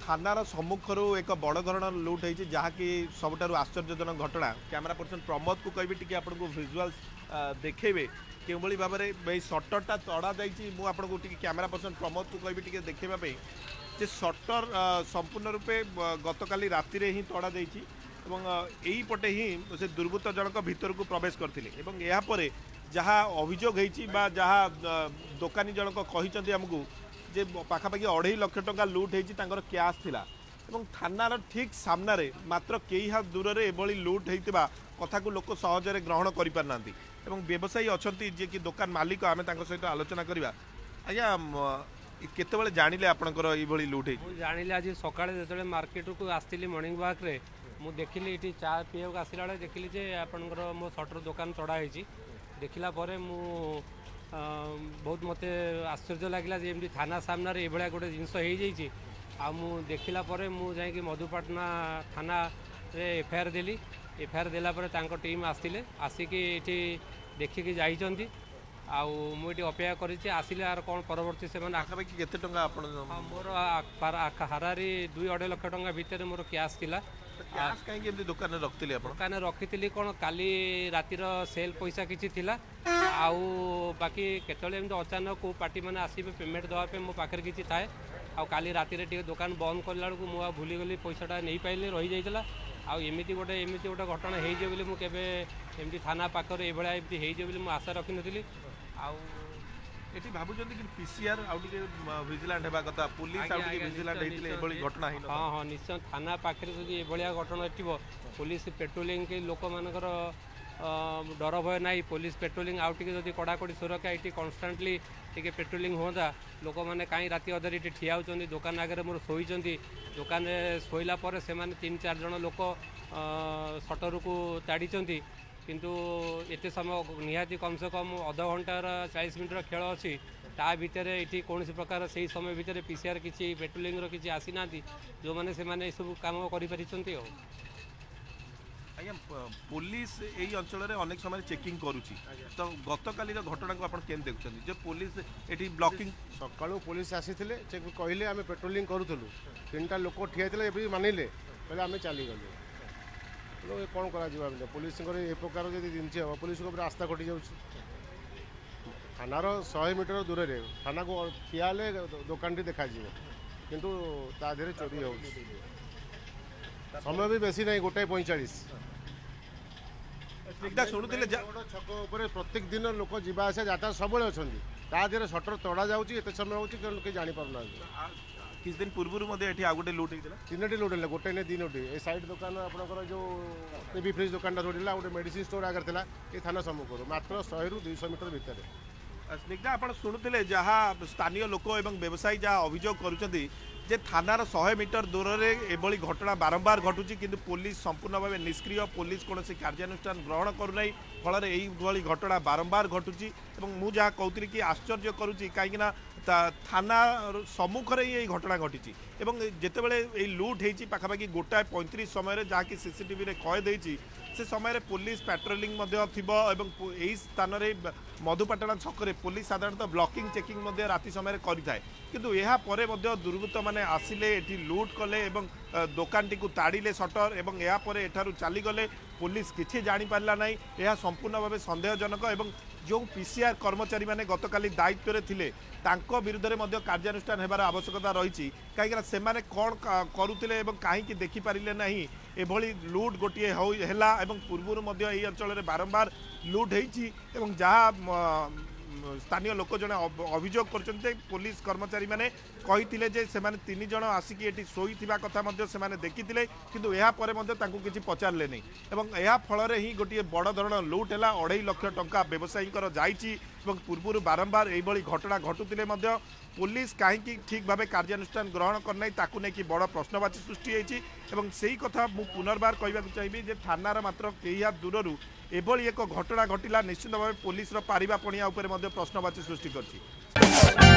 थानार सम्मुखर एक बड़ धरण लुट होती जहाँकि सबुठ आश्चर्यजनक घटना कैमेरा पर्सन प्रमोद को कहि टी आपको भिजुआल्स देखेबे क्यों भाव में सटरटा तड़ा आपको कैमेरा पर्सन प्रमोद को कहि टी देखेवाई जे सटर संपूर्ण रूपे गतकाली राति ही तड़ा यही पटे ही से दुर्बृत्त जनक भितर को प्रवेश करते जहाँ अभियोग जहाँ दोकानी जनक कहते आमको जे पाखापाखि 2.5 लाख टंका लुट होती कैश थिला एवं थानार ठीक सामने मात्र कई हाथ दूर से एभली लुट होता कथा को लोक सहजरे ग्रहण कर पारना व्यवसायी अच्छा जी कि दुकान मालिक आम सहित आलोचना करवा आज्ञा केतबेले जानिले आपनकर एभली लुट होती जानिले आज सकाळे जेतबेले मार्केट को आस्तिली मॉर्निंग वॉक रे मु देखिली इटी चा पिया को आसिला बेले देखिली जे आपनकर मो शटर दुकान तड़ा होईची देखिला परे मु बहुत मत आश्चर्य लगे जे एमती थाना सामने ये गोटे जिनस हो देखला मुझे मधुपाटना थाना रे एफआईआर देली एफआईआर देला टीम आसते आसिकी ये देखिकी जाइछंती मुझे अपेक्षा करें आसिले आर कौन परवर्ती से आखापाखि केते टंका मोर हारारी 2.5 लाख टंका भितर मोर कैश थिला कहीं दुकान रखी दुकान रखी कौन काली रातिर सेल पैसा किसी थिला आउ बाकी केतले अचानक को पार्टी मैंने आसबे पेमेंट देवाई मो पाखे किसी थाए आली रातिर दुकान बंद कला बेलू मुझे भूलीगली पैसाटा नहीं पाइली रही जाइला आमती गोटे घटना हो एमती थाना पाखे ये आशा रखी नी एटी भाबुचंदी कि पीसीआर विजिलेंट हेबा कथा पुलिस विजिलेंट हेतिले एभली घटना हिन हां हां निश्चय थाना पाखे जदि एभलिया घटना एटिबो पुलिस पेट्रोलिंग के लोक मानकर डर भय ना पुलिस पेट्रोलिंग आउ टिके जदि कड़ाकड़ी सुरक्षा ये कन्स्टांटली टिके पेट्रोलिंग होता लोक मैंने कहीं राति अधर ये ठिया होती दुकान आगे मोर शोचती दुकान शोला पर से 3-4 जन लोक सटर को ताड़ी किंतु एते समय निहाती कम से कम अध घंटार 40 मिनटर खेल अच्छी ता भितर ये कौन प्रकार से समय भितर पीसीआर किसी पेट्रोलिंग किसी आसी ना जो मैंने से सब कम कर आज्ञा पुलिस यही अंचल अनेक समय चेकिंग करुच्ची तो गतकाली घटना को आप देखते जो पुलिस ये ब्लॉकिंग सका पुलिस आसी चेक कहले आम पेट्रोलिंग करूँ 3टा लोक ठिया भी मानिले कहले आम चलीगलु कौन कर पुलिस ये प्रकार जो जिनस हम पुलिस को आस्था कटि जा थानार 100 मीटर दूर से थाना को ठिया दुकान टी देखा किंतु ता देहरे चोरी हो समय भी बेसी नहीं 1:45 शुणुले छक प्रत्येक दिन लोक जावा आसा यातायात सब अच्छा ता देहरे सटर तड़ा जाऊँगी समय हो जापार किस दिन पूर्व आ गोटे लुट होता 3टी लुट है गोटे नहीं 3टी ए साइड दुकान आपंकर जो टीवी फ्रिज दुकान जोड़ा गोटे मेडिसिन स्टोर आगे था ये थाना सम्मुख मात्र 100-200 मीटर भितर स्निग्धा आप शुणुले जहाँ स्थानीय लोक और व्यवसायी जहाँ अभियोग करुँच जे थानार 100 मीटर दूर से एभली घटना बारंबार घटुची किंतु पुलिस संपूर्ण भाव निष्क्रिय पुलिस कौन कार्यानुष्ठान ग्रहण करूना फल यही घटना बारंबार घटुची मुझे जहाँ कहती कि आश्चर्य करुच्ची कहीं थाना सम्मुखें ही घटना घटी जितेबाला लुट होती पाखापाखि 1:35 समय जहाँकि सीसीटीवी कहे से समय पुलिस पेट्रोलिंग यही स्थान में मधुपाटना छक पुलिस साधारणतः ब्लॉकिंग चेकिंग राति समय करें किंतु यह दुर्बृत्त मैंने आसिले ये लुट कले दुकान टी ताड़िले सटर और यापर एठारू चलीगले पुलिस किसी जापारा ना यह संपूर्ण भाव सन्देहजनक और जो पीसीआर कर्मचारी मैंने गतकाली दायित्व में थिले तांको विरुद्ध में कार्यानुष्ठान होबार आवश्यकता रही कहीं से कौन करुले कहीं देखिपारे ना एभली लुट गोटे है पूर्व यही अंचल बारंबार लुट होती जहाँ स्थानीय लोक जड़े अभियोग कर पुलिस कर्मचारी मैंने कही जे से 3 जन आसिक ये शोई कथा से देखी किंतु यह किसी पचारे नहीं यह फल ही गोटे बड़ धरण लुट है 2.5 लाख टंका व्यवसायी जाइए पूर्व बारंबार यही घटना घटुले पुलिस कहीं ठीक भाव कार्यानुष्ठान ग्रहण करना ताकू नहीं कि बड़ प्रश्नवाची सृष्टि होती से ही कथा मु पुनर्बार कहवाक चाहिए थानार मात्र कई हाथ दूर एभली एक घटना घटिला निश्चित भाव पुलिस पारिबा पणिया प्रश्नवाची सृष्टि करछि।